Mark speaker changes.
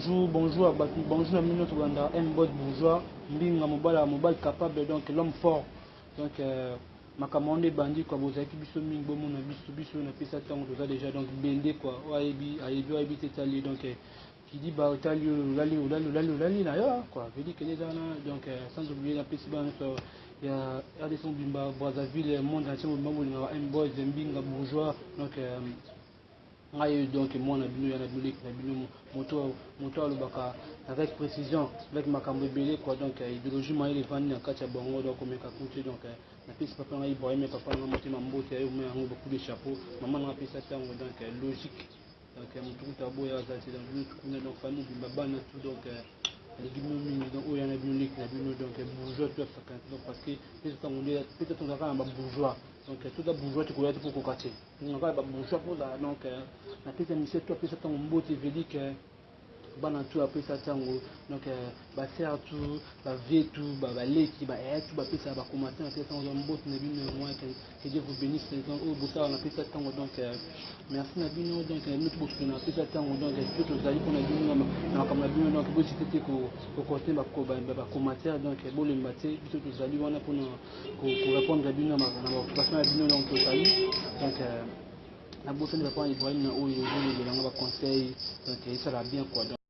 Speaker 1: bonjour à Batu, bonjour à Mino Tobanda, un bot bourgeois, Mbinga mobile capable, donc l'homme fort. Donc, ma commande bandit, quoi, vous avez biso ming, bon, on a biso, on a fait ça tant, on a déjà, donc, bendé, quoi, aibi, tali, donc, qui dit, bah, tali, là, quoi, veut dire que les gens, donc, sans oublier la PC, il y a des sons Bimba, Brazzaville, le monde entier, un boy, Mbinga bourgeois, donc, donc moi avec précision avec ma cambrébélé quoi donc idéologie moi il est venu à Katia Bongo donc comme donc la piste papa on a Ibrahim papa on a monté ma mbote et on a beaucoup de chapeaux maman on a fait ça donc logique donc mon tout tabou et azati donc donc famille du babana tout donc les guillemets donc où il y en a bien donc bourgeois tout ça donc parce que peut-être on a un bourgeois donc tout d'abord bourgeois tu connais pour quartier on va bourgeois pour là donc la petite mission tout après ça on beau tu veux dire que bana tout après ça donc ba faire tout ba vie tout ba leki ba tout ba pesa ba commenter en fait on beau tu n'as moi que Dieu vous bénisse les gens au bout ça on a fait ça donc merci Nabino donc nous tout on a fait ça donc tout aux amis qu'on a dit non comme Nabino donc vous c'était au côté ba commentaire donc bon le matin tout aux amis on a pour répondre Nabino na occupation Nabino donc aux amis donc la bourse ne va pas Ibrahim na oyo conseil donc ça va bien quoi.